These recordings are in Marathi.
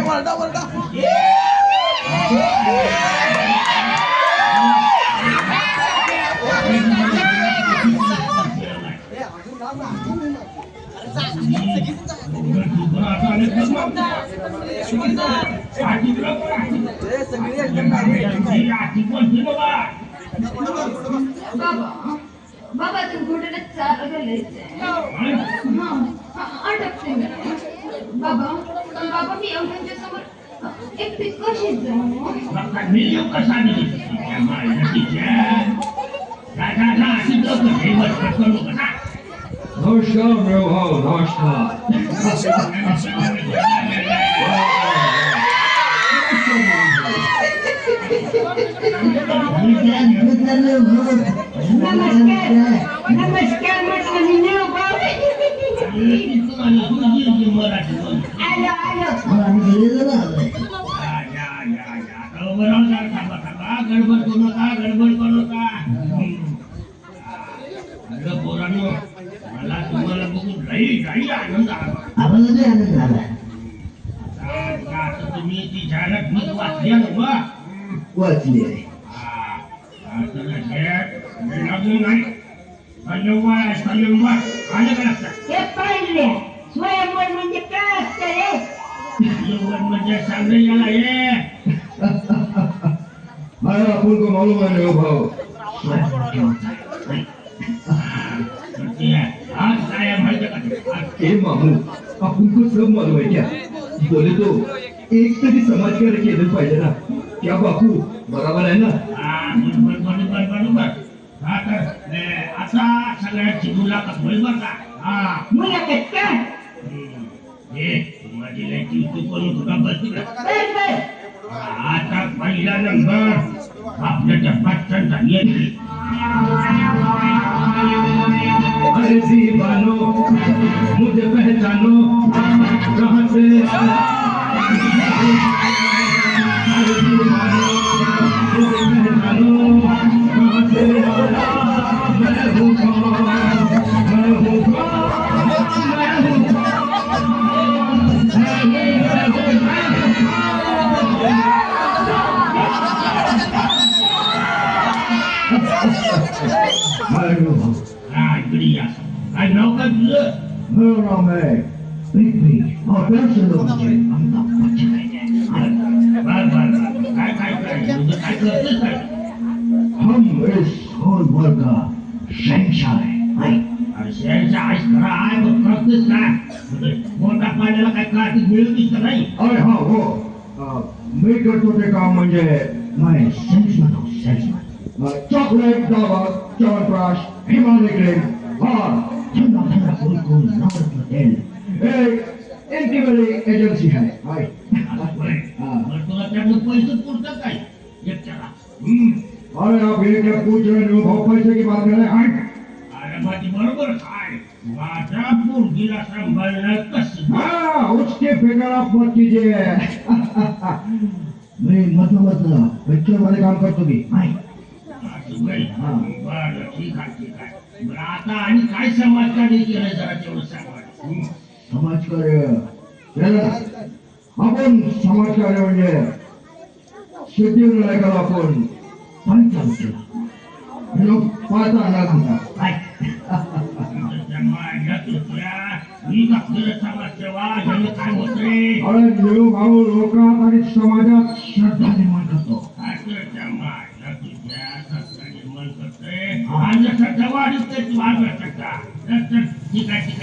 वरडा वरडा बाबा तू घोटाला चाल बाबा बाबा मी एवढ्यांच्या समोर एकटी कशी जाऊ नमस्कार मेवभाव नमस्कार नमस्कार म्हटलं मी मेवभाव आलो गडबड करू नका पोरांनो मला तुम्हाला बघून लई आनंद आला आता तुम्ही ती जाहिरात नीट वाचली ना वाचली स्वयंवर आलं का लक्षात हे पाहिले स्वयंवर म्हणजे काय असतं रे स्वयंवर म्हणजे सांगणे याला हे आपण को मालूम है मेवभाव आज काय माहिती का ए मामू आपण को सब मालूम है क्या बोले तो एक तरी समाज कार्य केलं पाहिजे ना क्या बापू बरोबर आहे ना बरोबर आता सगळ्यांची मुलाखत होईल बरं का मुलाखत का हे माझी लाईची तू करून तुला बसला आता पहिला नंबर आपल्या टप्प्यात झाली अरे दीवानो मुझे पहचानो कहाँ से अरे दीवानो मुझे पहचानो कहाँ से मैं हूँ कौन मैं हूँ काय नाव काय तुझं मेरा नाम है पृथ्वी और कैसे लोग मुझे अमिताभ बच्चन कहते हैं काय करतेस काय हम इस होल वर्ल्ड का शहंशाह है शहरच्या आईस खरा आहे मग करतेस काय मोठा पाण्याला काय कार्तिक मिळवतीस का नाही अरे हाँ वो मी करतो ते काम म्हणजे मैं सेल्समैन हूँ सेल्समैन चॉकलेट दावत च्यवनप्राश हिमालय क्रीम और ठंडा ठंडा कूल कूल नवरत्न तेल एक इनकी वाली एजेंसी है भाई मग तुला त्यातलं पैसे पुरतं काय एकट्याला अरे आप ये क्या पूछ रहे हो भाव पैसे की बात कर रहे हैं अरे माझी बरोबर काय माझ्या पोरगीला सांभाळणं कसं हाँ उसकी फिक्र आप मत कीजिए मैं मतलब पिक्चर वाले काम करतो की भाई बरं ठीक आहे बरं आता आणि काय समाजकार्य केलं जरा तेवढं सांगा समाजकार्य केलं ना आपण समाजकार्य म्हणजे सिद्धिविनायकाला आपण पंचायत केला लोक पाहता आणणार म्हणतात मी आपल्याला समाजसेवा हे काय होते अरे देव भाऊ लोकात आणि समाजात श्रद्धा निर्माण करतो निर्माण करते आणि श्रद्धा वाढते तू आज शकता ठीक आहे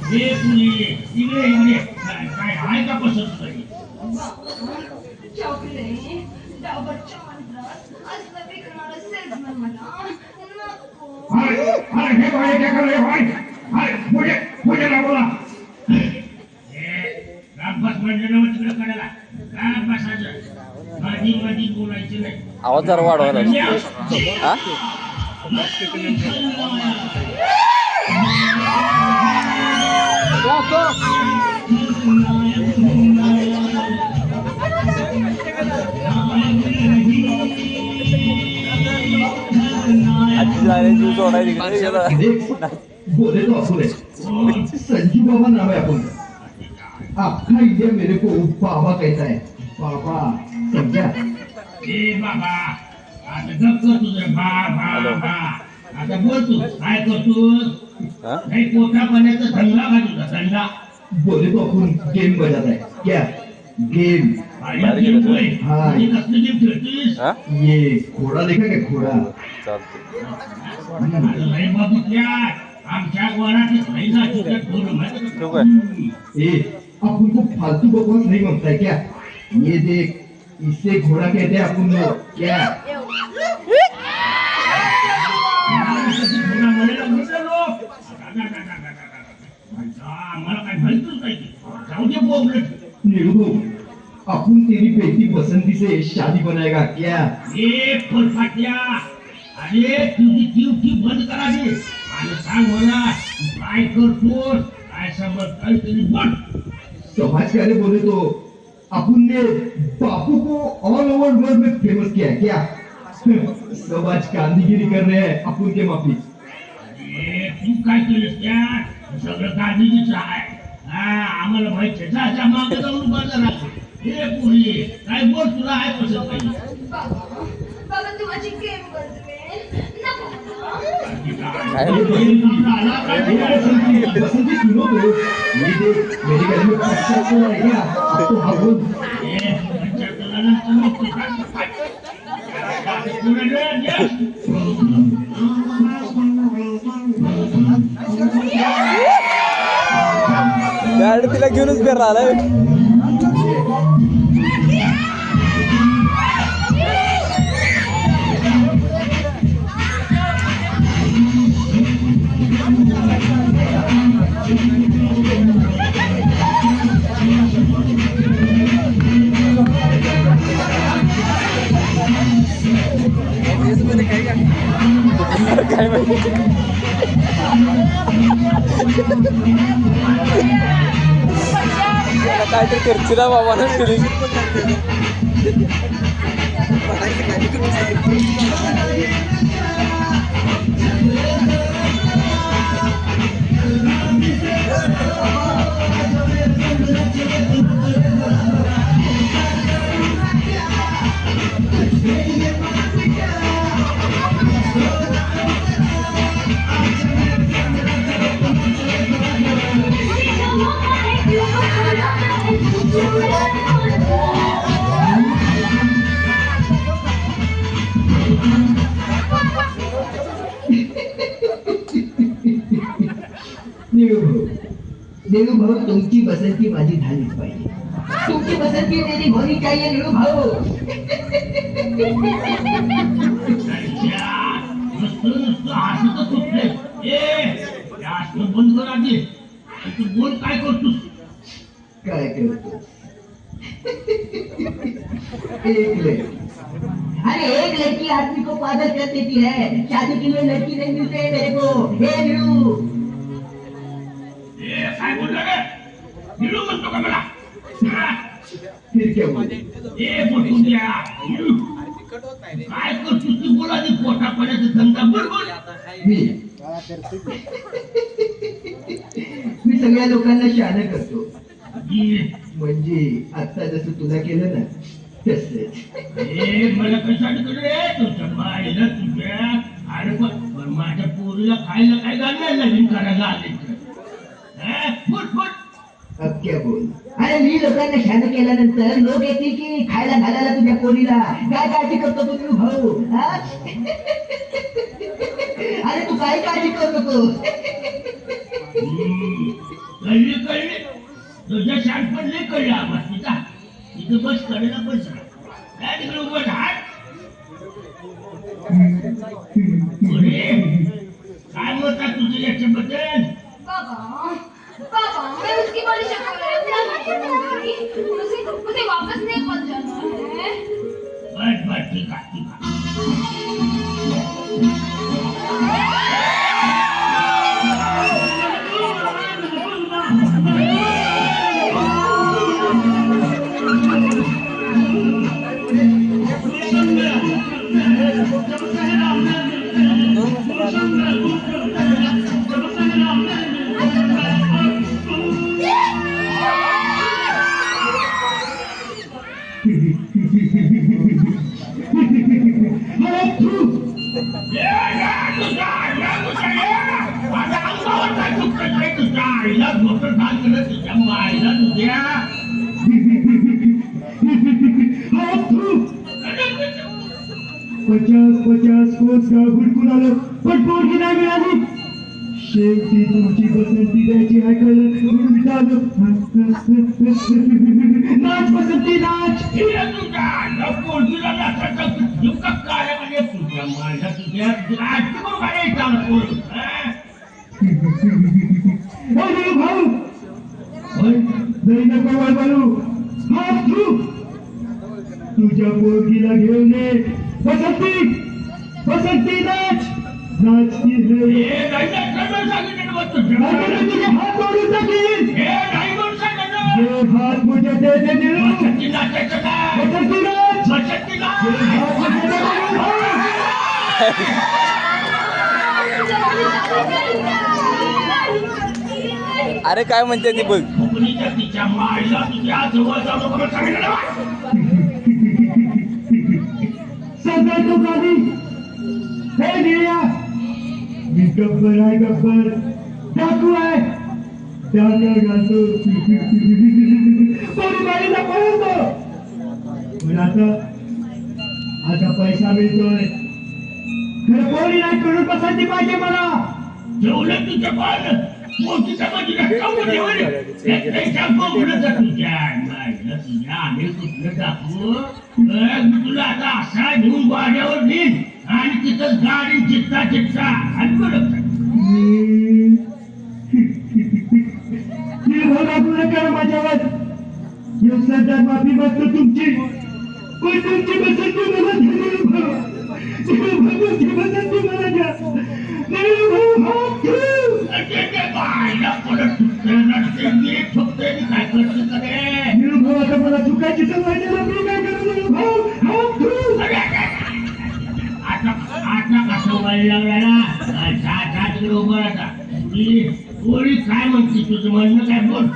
हे पुणे इकडे काय आहे का पसंत करी चॉकलेट डाबर च्यवनप्राश असलं विकणारा सेल्समन मला नको अरे हे भाई क्या कर रहे हो भाई अरे मुझे ना बोला रामपास म्हणजे ना तिकडे करायला रामपासाचं माझी बोलायचं नाही आवाज जरा वाढवायला हा जायला जीव सोडायला तिकडे गेला. बोले तो असून संजू बाबा नाम है अपन आपका इंडिया मेरे को बाबा कहता है बाबा समझा. ए बाबा आता गप कर तुझं बा आता बोल तू काय करतोस. हा? नाही पोटा पाण्याचा धंदा का तुझा धंदा. बोले तो अपन गेम बजाता है क्या गेम. आणि गेम होय. हा. आणि कसली गेम खेळतोस. हा? ये घोड़ा देखा क्या घोड़ा. चालते. नाही बघितल्या आमच्या वरात नाही ना तुझ्या पोरं माहिती ठेवू का. काय? ए अपन को फालतू बकवास नहीं बनता है क्या. ये देख इससे घोड़ा कहते हैं अपन लोग क्या. आम्हाला काय माहितच नाही. जाऊ दे बोबलत. नीरू अपन तेरी बेटी बसंती से शादी बनाएगा क्या. ए फुलफाट्या अरे तुझी ड्युटी बंद करावी आणि सांग मला तू काय करतोस काय समज काहीतरी बोल. समाज कार्य बोले तो अपन ने बापू को ऑल ओवर वर्ल्ड में फेमस किया है क्या. सब आज गांधीगिरी कर रहे हैं अपन के माफी. अरे तू काय केलंस त्या सगळं गांधीजीचं आहे. हा आम्हाला माहिती आहे. जा जा मागे जाऊन बंद राहा. हे पुरी काय बोल तुला आहे पसंत काही. बाबा तू माझी गेम बदले नको. काय बसंती सुनो तो ये देख मेरे घर में अच्छा चल रहा है क्या. तो हाँ बोल. गाडी तिला घेऊनच फिर आलाय. काय माहिती काहीतरी करची ना बाबा ना फिनिश. नीरू भाऊ तुमची बसंती माझी झालीच पाहिजे. तुमची बसंती मेरी होनी चाहिए नीरू भाऊ. हसत सुटले. ए जास्त बंद कर आधी. तू बोल काय करतोस. काय करतो. एक लड़की अरे एक लड़की आदमी को पागल कर देती है. शादी के लिए लड़की नहीं मिलते है मेरे को. हे नीरू ए काय बोलला रे. निलू म्हणतो का मला. फिर क्या बोले. ए बोलून द्या. काय करतोस तू बोला ती पोटा पाण्याचा धंदा बोल बोल. मी सगळ्या लोकांना शहाणं करतो. ए म्हणजे आता जसं तुला केलं ना तसंच. मला कशाने केलं रे तुझ्या बाईला तुझ्या. अरे पण माझ्या पोरीला खायला काय घालणार नवीन करायला आले. बोल बोल. अब क्या बोल. अरे मी लोकांना शहाणं केल्यानंतर लोक येतील की खायला घालायला तुझ्या पोरीला. काय काळजी करतो तू नीरू भाऊ. हा? अरे तू काय काळजी करू नको. कळली कळली. तुझ्या शाळपण नाही कळलं आम्हाला. तिचा तिथं बस कळला बस. काय तिकडे उभं हात. काय म्हणतात तुझं याच्याबद्दल. बाबा बाबा मैं उसकी बड़ी शक्ल है. मुझे वापस नहीं पहुंच जाना है. बस बस ठीक आहे ठीक आहे. पचास कोस गाव भुडकून आलं पण पोरगी नाही मिळाली. शेवटी तुमची पसंती द्यायची ऐकायला म्हणून इथं आलो. नाच पसंती नाच. भाऊ नको वळवळू. हात तू तुझ्या पोरगीला घेऊन ये. पसंती पसंती नाच नाचती है. तुझे हात जोडून टाकीन. ये हात मुझे दे दे दिलू. पसंती नाच. अरे काय म्हणते ती बघ. सगळं तो काढी. हे निळ्या मी गब्बर आहे. गब्बर डाकू आहे. डाका घालतो. कोणी बाईला पळवतो. पण आता पैसा मिळतोय. खरं कोणी नाही करून पसंती पाहिजे मला. जेवलं तुझ्या बाळ मोठीच्या बाजूला आम्ही कुठलं टाकू. तुला आता असा घेऊन वाड्यावर नेईन आणि तिथं गाडी चित्ता चित्ता आणि कर माझ्यावर. सध्या माफी मागतो तुमची. पण तुमची पसंती मला तुमची पसंती मला द्या. आता मला चुकायची सवय मी काय करू भाऊ. आता कसं व्हायला लागला तिकडे उभं राहता. पोळी काय म्हणते तुझं म्हणणं काय बोल.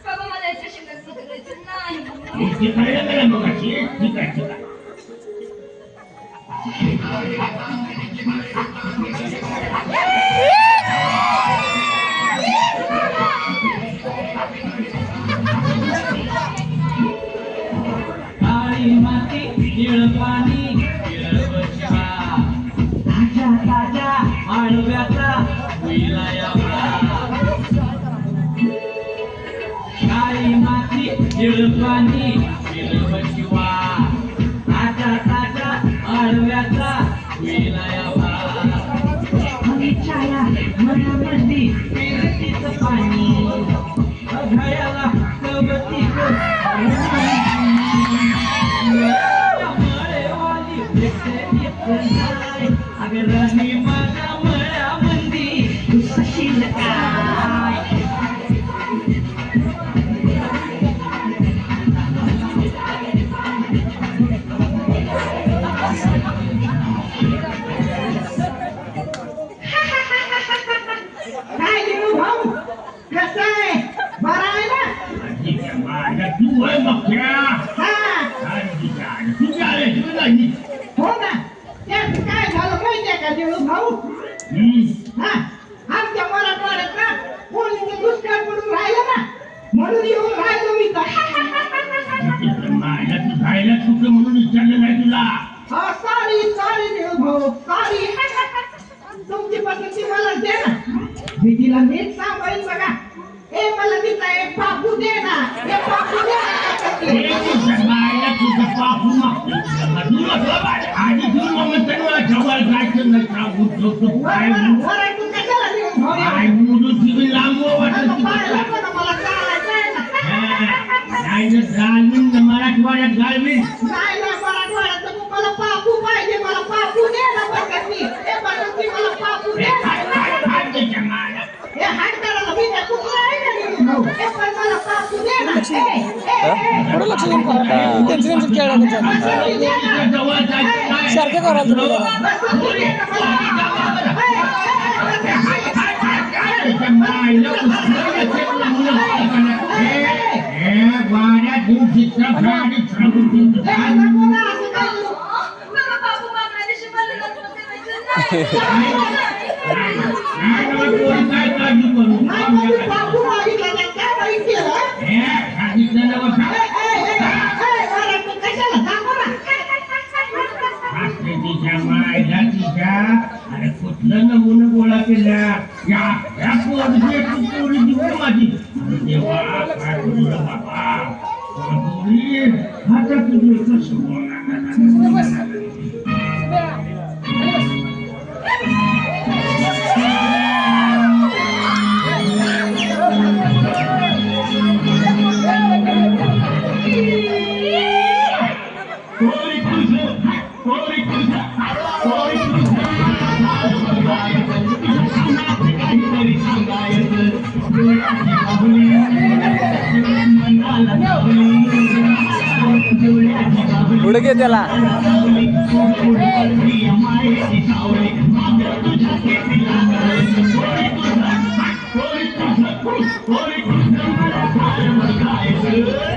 बाबा मला याच्याशी लग्न करायचं नाही. ते कळलं गेलं मग ठीक आहे ठीक आहे. काळी माती निळ पाणी निळवशिवा ताज्या ताज्या आळव्याचा विलायावा. काळी माती निळ पाणी निळवशिवा ताज्या ताज्या आळव्याचा विलायावा. छाया मनामधली प्रेरतीचं पाणी घड्याला कवतीच मळेवाली अगर राणी माझ्या मळ्यामंदी तू सशील काय. काय देऊ भाऊ. कसं आहे. बरं आहे ना. तू आहे मग हो ना. त्यात काय झालं माहितीये का देऊ भाऊ. आमच्या मराठवाड्यात ना मुलींचं दुष्काळ पडून राहिलं ना म्हणून येऊन राहिलो मी तर. माझ्या तू राहिला कुठं म्हणून विचारलं नाही तुला. सॉरी सॉरी देऊ भाऊ सॉरी. तुमची पसंती मला दे ना. मी तिला नीट सांभाळीन बघा. मला तिचा एक बापू दे ना. एक बापू दे ना. तुझं बापू मागतो आधी घेऊन मग जवळ जायचं नाही सांगू काय म्हणून तुम्ही लांब वाटत मला चालायचं आहे ना. नाही गालवीन मराठवाड्यात गालवीन नाही ना मराठवाड्यात मला बापू पाहिजे. मला बापू दे ना. पसंती मला बापू दे. हे हात करायला मी त्या कुत्रा आहे ना. पण मला बापू दे ना. लक्ष देऊन त्यांचं खेळ जवळ जायचं सारखं कराल तुम्ही जरा. बाबा बाबू बाबराने शिकवलं जातं ते काय काळजी करू बापू मागितला नाही, काय माहिती आहे? सांगितलं ना बघा कशाला दाखव ना. तिच्या मायला तिच्या अरे कुठलं नमुनं गोळा केल्या या पोरगी पोरी दिवली माझी अरे देवा काय करू रे बाबा पोरी आता तुझं कसं बोलणार पुढे घे त्याला. Holy